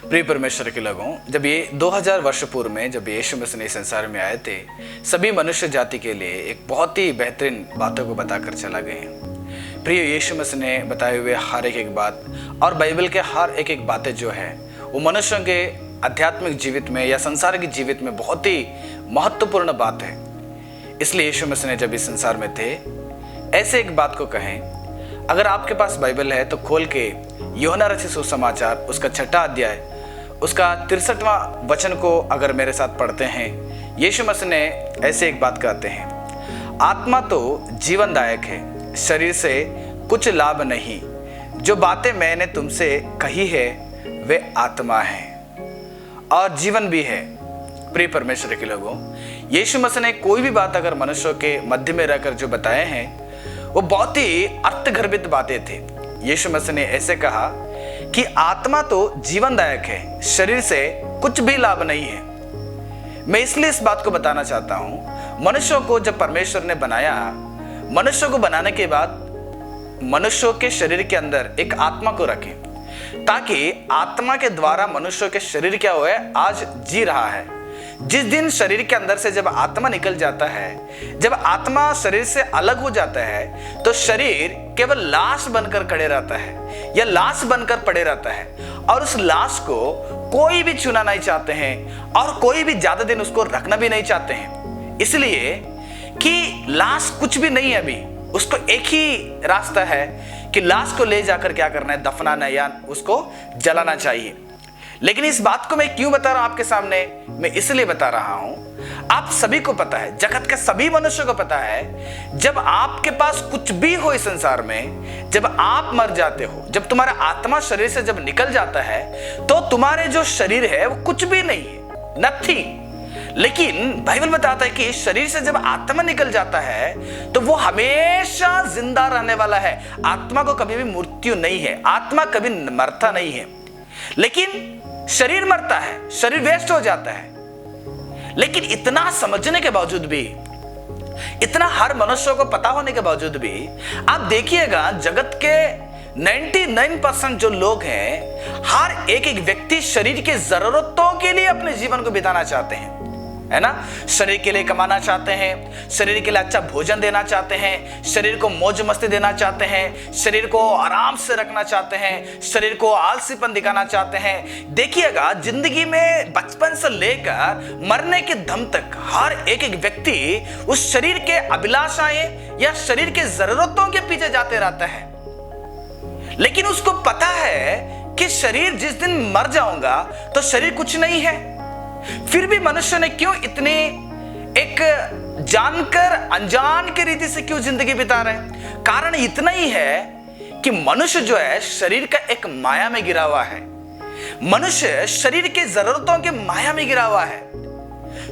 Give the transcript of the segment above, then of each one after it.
प्रिय परमेश्वर के लोगों, जब ये 2000 वर्ष पूर्व में जब यीशु मसीह ने संसार में आए थे, सभी मनुष्य जाति के लिए एक बहुत ही बेहतरीन बातों को बताकर चला गए। प्रिय यीशु मसीह ने बताए हुए हर एक बात और बाइबल के हर एक बातें जो है वो मनुष्यों के आध्यात्मिक जीवित में या संसार के जीवित में बहुत ही महत्वपूर्ण बात है। इसलिए यीशु मसीह ने जब इस संसार में थे ऐसे एक बात को कहें। अगर आपके पास बाइबल है तो खोल के यूहन्ना रचित सुसमाचार उसका 6वां अध्याय उसका 63वां वचन को अगर मेरे साथ पढ़ते हैं, यीशु मसीह ने ऐसे एक बात कहते हैं, आत्मा तो जीवनदायक है, शरीर से कुछ लाभ नहीं। जो बातें मैंने तुमसे कही है वे आत्मा है और जीवन भी है। प्रिय परमेश्वर के लोगों, यीशु मसीह ने कोई भी बात अगर मनुष्यों के मध्य में रहकर जो बताए हैं वो बहुत ही अर्थगर्भित बातें थे। यीशु मसीह ने ऐसे कहा कि आत्मा तो जीवनदायक है, शरीर से कुछ भी लाभ नहीं है। मैं इसलिए इस बात को बताना चाहता हूं, मनुष्यों को जब परमेश्वर ने बनाया, मनुष्यों को बनाने के बाद मनुष्यों के शरीर के अंदर एक आत्मा को रखे ताकि आत्मा के द्वारा मनुष्यों के शरीर क्या हुआ है, आज जी रहा है। जिस दिन शरीर के अंदर से जब आत्मा निकल जाता है, जब आत्मा शरीर से अलग हो जाता है, तो शरीर केवल लाश बनकर खड़े रहता है या लाश बनकर पड़े रहता है और उस लाश को कोई भी छूना नहीं चाहते हैं और कोई भी ज्यादा दिन उसको रखना भी नहीं चाहते हैं, इसलिए कि लाश कुछ भी नहीं है। अभी उसको एक ही रास्ता है कि लाश को ले जाकर क्या करना है, दफनाना या उसको जलाना चाहिए। लेकिन इस बात को मैं क्यों बता रहा हूं आपके सामने, मैं इसलिए बता रहा हूं, आप सभी को पता है, जगत के सभी मनुष्यों को पता है, जब आपके पास कुछ भी हो इस संसार में, जब आप मर जाते हो, जब तुम्हारा आत्मा शरीर से जब निकल जाता है, तो तुम्हारे जो शरीर है वो कुछ भी नहीं है, नथिंग। लेकिन बाइबल बताता है कि शरीर से जब आत्मा निकल जाता है तो वो हमेशा जिंदा रहने वाला है। आत्मा को कभी भी मृत्यु नहीं है, आत्मा कभी मरता नहीं है। लेकिन शरीर मरता है, शरीर वेस्ट हो जाता है। लेकिन इतना समझने के बावजूद भी, इतना हर मनुष्य को पता होने के बावजूद भी, आप देखिएगा जगत के 99% जो लोग हैं, हर एक व्यक्ति शरीर के जरूरतों के लिए अपने जीवन को बिताना चाहते हैं, है ना। शरीर के लिए कमाना चाहते हैं, शरीर के लिए अच्छा भोजन देना चाहते हैं, शरीर को मौज मस्ती देना चाहते हैं, शरीर को आराम से रखना चाहते हैं, शरीर को आलसीपन दिखाना चाहते हैं। देखिएगा जिंदगी में बचपन से लेकर मरने के दम तक हर एक व्यक्ति उस शरीर के अभिलाषाएं या शरीर के जरूरतों के पीछे जाते रहता है। लेकिन उसको पता है कि शरीर जिस दिन मर जाऊंगा तो शरीर कुछ नहीं है। फिर भी मनुष्य ने क्यों इतनी एक जानकर अनजान के रीति से क्यों जिंदगी बिता रहे हैं? कारण इतना ही है कि मनुष्य जो है शरीर का एक माया में गिरा हुआ है। मनुष्य शरीर के जरूरतों के माया में गिरा हुआ है।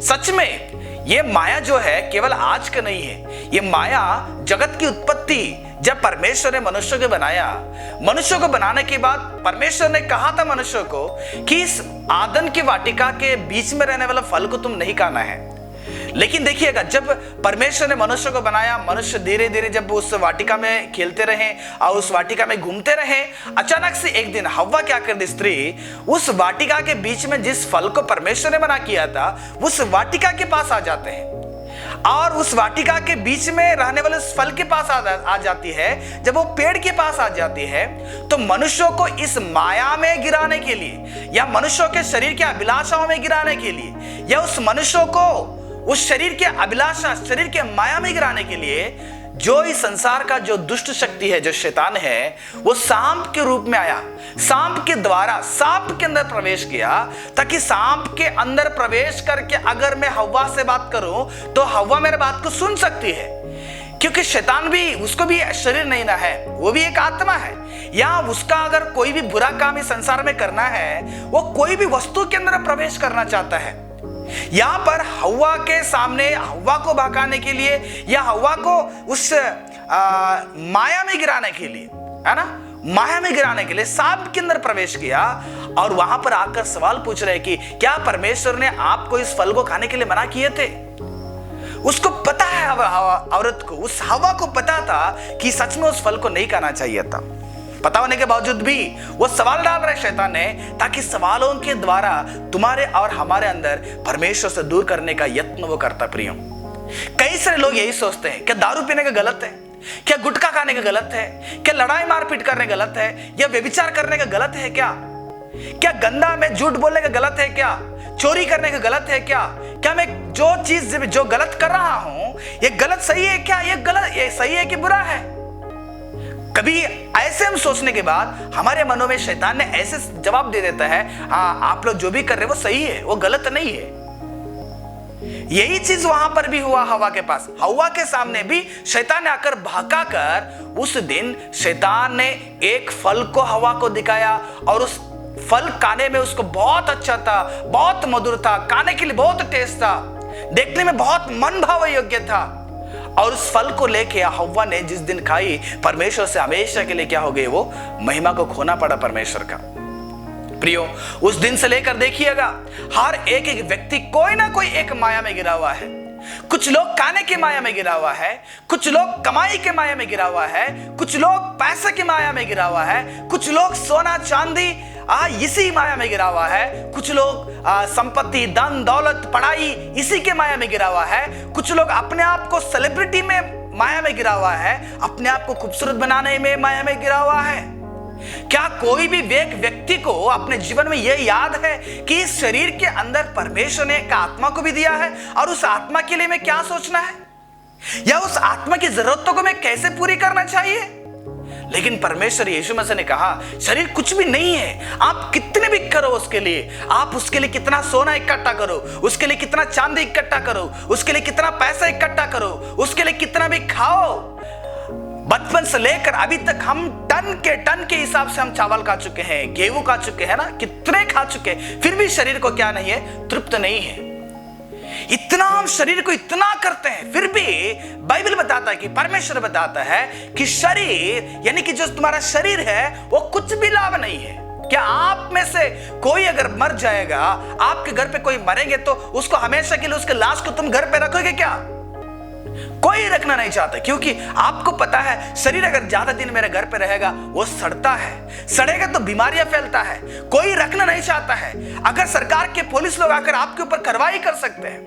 सच में ये माया जो है केवल आज का नहीं है, ये माया जगत की उत्पत्ति जब परमेश्वर ने मनुष्य को बनाया, मनुष्य को बनाने के बाद परमेश्वर ने कहा था मनुष्य को कि इस आदन की वाटिका के बीच में रहने वाला फल को तुम नहीं खाना है। लेकिन देखिएगा जब परमेश्वर ने मनुष्य को बनाया, मनुष्य धीरे धीरे जब उस वाटिका में खेलते रहे और उस वाटिका में घूमते रहे, अचानक से एक दिन हव्वा क्या कर दी, स्त्री उस वाटिका के बीच में जिस फल को परमेश्वर ने मना किया था उस वाटिका के पास आ जाते हैं और उस वाटिका के बीच में रहने वाले उस फल के पास आ जाती है। जब वो पेड़ के पास आ जाती है तो मनुष्यों को इस माया में गिराने के लिए या मनुष्यों के शरीर के अभिलाषाओं में गिराने के लिए या उस मनुष्यों को उस शरीर के अभिलाषा, शरीर के माया में गिराने के लिए जो इस संसार का जो दुष्ट शक्ति है, जो शैतान है, वो सांप के रूप में आया। सांप के द्वारा सांप के अंदर प्रवेश किया ताकि सांप के अंदर प्रवेश करके अगर मैं हव्वा से बात करूं तो हव्वा मेरे बात को सुन सकती है, क्योंकि शैतान भी, उसको भी शरीर नहीं ना है, वो भी एक आत्मा है। या उसका अगर कोई भी बुरा काम इस संसार में करना है, वो कोई भी वस्तु के अंदर प्रवेश करना चाहता है। यहां पर हव्वा के सामने हव्वा को भगाने के लिए या हव्वा को उस माया में गिराने के लिए, है ना, माया में गिराने के लिए सांप के अंदर प्रवेश किया और वहां पर आकर सवाल पूछ रहे कि क्या परमेश्वर ने आपको इस फल को खाने के लिए मना किए थे? उसको पता है, औरत को, उस हव्वा को पता था कि सच में उस फल को नहीं खाना चाहिए था। पता होने के बावजूद भी वो सवाल डाल रहे शैतान ने, ताकि सवालों के द्वारा तुम्हारे और हमारे अंदर परमेश्वर से दूर करने का यत्न वो करता। प्रियो, कई सारे लोग यही सोचते हैं, क्या दारू पीने का गलत है, क्या गुटखा खाने का गलत है, क्या लड़ाई मारपीट करने का गलत है, या व्यभिचार करने का गलत है, क्या गंदा में झूठ बोलने का गलत है, क्या चोरी करने का गलत है, क्या मैं जो चीज जो गलत कर रहा हूं ये गलत सही है, क्या ये सही है कि बुरा है। कभी ऐसे हम सोचने के बाद हमारे मनों में शैतान ने ऐसे जवाब दे देता है, आप लोग जो भी कर रहे हो वो सही है, वो गलत नहीं है। यही चीज वहां पर भी हुआ हवा के पास। हवा के सामने भी शैतान ने आकर भड़का कर, उस दिन शैतान ने एक फल को हवा को दिखाया, और उस फल खाने में उसको बहुत अच्छा था, बहुत मधुर था, खाने के लिए बहुत टेस्ट था, देखने में बहुत मन भाव योग्य था। और उस फल को लेके हवा ने जिस दिन खाई, परमेश्वर से हमेशा के लिए क्या हो गई, वो महिमा को खोना पड़ा परमेश्वर का। प्रियो, उस दिन से लेकर देखिएगा, हर एक व्यक्ति कोई ना कोई एक माया में गिरा हुआ है। कुछ लोग खाने की माया में गिरा हुआ है, कुछ लोग कमाई के माया में गिरा हुआ है, कुछ लोग पैसे की माया में गिरा हुआ है, कुछ लोग सोना चांदी इसी माया में गिरा हुआ है, कुछ लोग संपत्ति धन दौलत पढ़ाई इसी के माया में गिरा हुआ है, कुछ लोग अपने आप को सेलिब्रिटी में माया में गिरा हुआ है, अपने आप को खूबसूरत बनाने में माया में गिरा हुआ है। क्या कोई भी व्यक्ति को अपने जीवन में यह याद है कि इस शरीर के अंदर परमेश्वर ने एक आत्मा को भी दिया है, और उस आत्मा के लिए मैं क्या सोचना है, या उस आत्मा की जरूरतों को मैं कैसे पूरी करना चाहिए। लेकिन परमेश्वर यीशु मसीह ने कहा, शरीर कुछ भी नहीं है, आप कितने भी करो उसके लिए, आप उसके लिए कितना सोना इकट्ठा करो, उसके लिए कितना चांदी इकट्ठा करो, उसके लिए कितना पैसा इकट्ठा करो, उसके लिए कितना भी खाओ। बचपन से लेकर अभी तक हम टन के हिसाब से हम चावल खा चुके हैं, गेहूं खा चुके हैं ना, कितने खा चुके हैं, फिर भी शरीर को क्या नहीं है, तृप्त नहीं है। इतना हम शरीर को इतना करते हैं, फिर भी बाइबल बताता है कि परमेश्वर बताता है कि शरीर यानी कि जो तुम्हारा शरीर है वो कुछ भी लाभ नहीं है। क्या आप में से कोई अगर मर जाएगा, आपके घर पे कोई मरेंगे, तो उसको हमेशा के लिए उसके लाश को तुम घर पे रखोगे क्या? कोई रखना नहीं चाहता, क्योंकि आपको पता है शरीर अगर ज्यादा दिन मेरे घर पे रहेगा वो सड़ता है, सड़ेगा तो बीमारियां फैलता है, कोई रखना नहीं चाहता है। अगर सरकार के पुलिस लोग आकर आपके ऊपर कार्रवाई कर सकते हैं,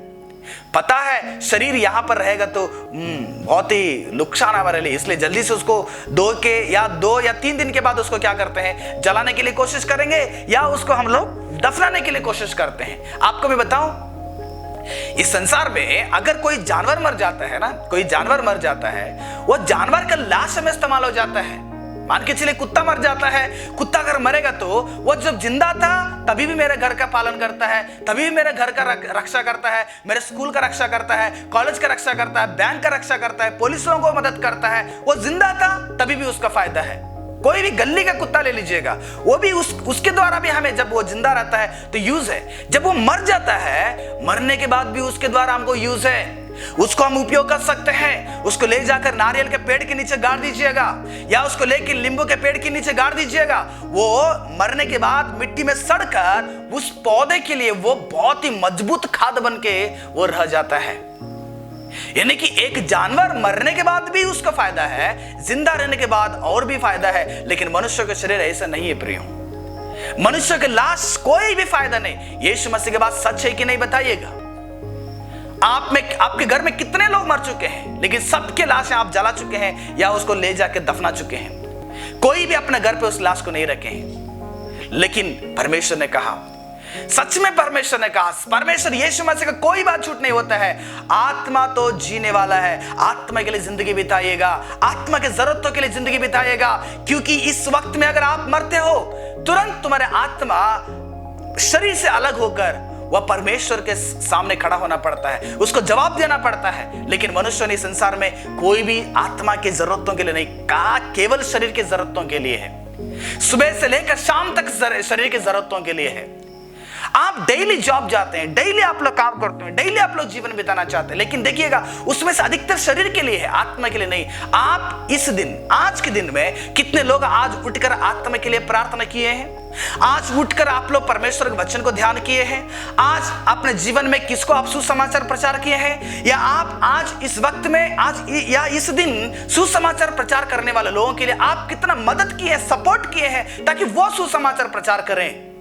पता है शरीर यहां पर रहेगा तो बहुत ही नुकसान हमारे लिए, इसलिए जल्दी से उसको 2 या 3 दिन के बाद उसको क्या करते हैं, जलाने के लिए कोशिश करेंगे, या उसको हम लोग दफनाने के लिए कोशिश करते हैं। आपको मैं बताऊं, इस संसार में अगर कोई जानवर मर जाता है ना, कोई जानवर मर जाता है, वो जानवर का लाश में इस्तेमाल हो जाता है। मान के चलिए कुत्ता मर जाता है, कुत्ता अगर मरेगा तो वो जब जिंदा था तभी भी मेरे घर का पालन करता है, तभी भी मेरे घर का रक्षा करता है, मेरे स्कूल का रक्षा करता है, कॉलेज का रक्षा करता है, बैंक का रक्षा करता है, पुलिसों को मदद करता है। वो जिंदा था तभी भी उसका फायदा है। कोई भी गली का कुत्ता ले लीजिएगा, वो भी उसके द्वारा भी हमें, जब वो जिंदा रहता है तो यूज है, जब वो मर जाता है, मरने के बाद भी उसके द्वारा हमको यूज है, उसको हम उपयोग कर सकते हैं। उसको ले जाकर नारियल के पेड़ के नीचे गाड़ दीजिएगा, या उसको लेकर नींबू के पेड़ के नीचे गाड़ दीजिएगा, वो मरने के बाद मिट्टी में सड़कर उस पौधे के लिए वो बहुत ही मजबूत खाद बन के वो रह जाता है। यानी कि एक जानवर मरने के बाद भी उसका फायदा है, जिंदा रहने के बाद और भी फायदा है, लेकिन मनुष्य का शरीर ऐसा नहीं है प्रियो। मनुष्य के लाश कोई भी फायदा नहीं। यीशु मसीह के बात सच है कि नहीं बताइएगा। आपके घर में कितने लोग मर चुके हैं, लेकिन सबके लाशें आप जला चुके हैं या उसको ले जाके दफना चुके हैं। कोई भी अपने घर पे उस लाश को नहीं रखे हैं। लेकिन परमेश्वर ने कहा, सच में परमेश्वर ने कहा, परमेश्वर यीशु मसीह का कोई बात झूठ नहीं होता है। आत्मा तो जीने वाला है, आत्मा के लिए जिंदगी बिताइएगा, आत्मा के जरूरतों के लिए जिंदगी बिताइएगा, क्योंकि इस वक्त में अगर आप मरते हो, तुरंत तुम्हारे आत्मा शरीर से अलग होकर वह परमेश्वर के सामने खड़ा होना पड़ता है, उसको जवाब देना पड़ता है। लेकिन मनुष्य ने संसार में कोई भी आत्मा की जरूरतों के लिए नहीं कहा, केवल शरीर की जरूरतों के लिए है। सुबह से लेकर शाम तक शरीर की जरूरतों के लिए है। आप डेली जॉब जाते हैं, डेली आप लोग काम करते हैं, डेली आप लोग जीवन बिताना चाहते हैं, लेकिन देखिएगा उसमें से अधिकतर शरीर के लिए है, आत्मा के लिए नहीं। आप इस दिन, आज के दिन में कितने लोग आज उठकर आत्मा के लिए प्रार्थना किए हैं? आज उठकर आप लोग परमेश्वर के वचन को ध्यान किए हैं? आज अपने जीवन में किसको आप सुसमाचार प्रचार किए हैं? या आप आज इस वक्त में, आज या इस दिन सुसमाचार प्रचार करने वाले लोगों के लिए आप कितना मदद किए हैं, सपोर्ट किए हैं ताकि वो सुसमाचार प्रचार करें?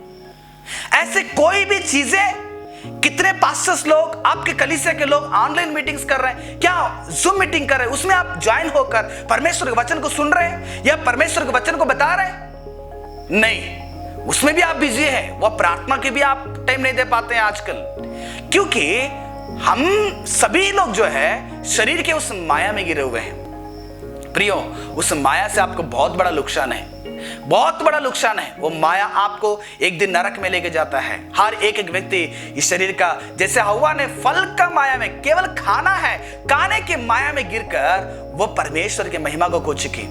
ऐसे कोई भी चीजें, कितने पास्टर्स लोग, आपके कलीसिया के लोग ऑनलाइन मीटिंग्स कर रहे हैं, क्या जूम मीटिंग कर रहे हैं, उसमें आप ज्वाइन होकर परमेश्वर के वचन को सुन रहे हैं या परमेश्वर के वचन को बता रहे हैं? नहीं, उसमें भी आप बिजी हैं, वो प्रार्थना के भी आप टाइम नहीं दे पाते हैं आजकल, क्योंकि हम सभी लोग जो है शरीर के उस माया में गिरे हुए हैं। प्रियो, उस माया से आपको बहुत बड़ा नुकसान है, बहुत बड़ा नुकसान है। वो माया आपको एक दिन नरक में लेके जाता है। हर एक व्यक्ति इस शरीर का, जैसे हव्वा ने फल का माया में, केवल खाना है, खाने के माया में गिरकर वो परमेश्वर की महिमा को खो चुकी।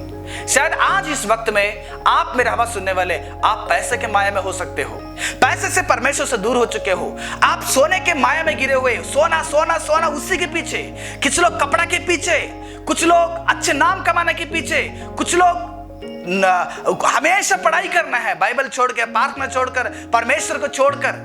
शायद आज इस वक्त में आप मेरे आवाज सुनने वाले, आप पैसे के माया में हो सकते हो, पैसे से परमेश्वर से दूर हो चुके हो, आप सोने के माया में गिरे हुए, सोना सोना सोना उसी के पीछे, कुछ लोग कपड़ा के पीछे, कुछ लोग अच्छे नाम कमाने के पीछे, कुछ लोग हमेशा पढ़ाई करना है, बाइबल छोड़ के, प्रार्थना छोड़कर, परमेश्वर को छोड़कर,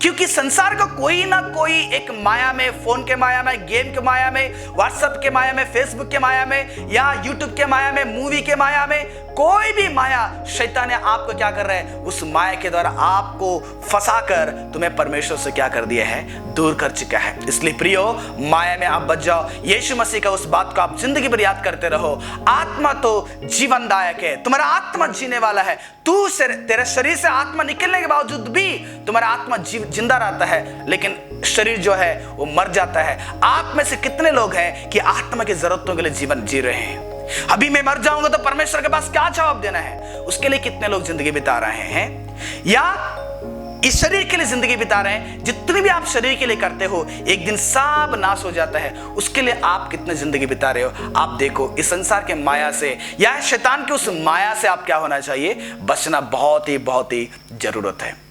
क्योंकि संसार का कोई ना कोई एक माया में, फोन के माया में, गेम के माया में, व्हाट्सएप के माया में, फेसबुक के माया में, या यूट्यूब के माया में, मूवी के माया में, कोई भी माया शैतान ने आपको क्या कर रहा है, उस माया के द्वारा आपको फंसाकर तुम्हें परमेश्वर से क्या कर दिया है, दूर कर चुका है। इसलिए प्रियो, माया में आप बच जाओ। यीशु मसीह का उस बात को आप जिंदगी भर याद करते रहो। आत्मा तो जीवनदायक है, तुम्हारा आत्मा जीने वाला है। तेरे शरीर से आत्मा निकलने के बावजूद भी तुम्हारा आत्मा जिंदा रहता है, लेकिन शरीर जो है वो मर जाता है। आप में से कितने लोग हैं कि आत्मा की जरूरतों के लिए जीवन जी रहे हैं? अभी मैं मर जाऊंगा तो परमेश्वर के पास क्या जवाब देना है, उसके लिए कितने लोग जिंदगी बिता रहे हैं? या इस शरीर के लिए जिंदगी बिता रहे हैं? जितनी भी आप शरीर के लिए करते हो, एक दिन सब नाश हो जाता है, उसके लिए आप कितने जिंदगी बिता रहे हो? आप देखो, इस संसार के माया से या शैतान के उस माया से आप क्या होना चाहिए, बचना बहुत ही जरूरत है।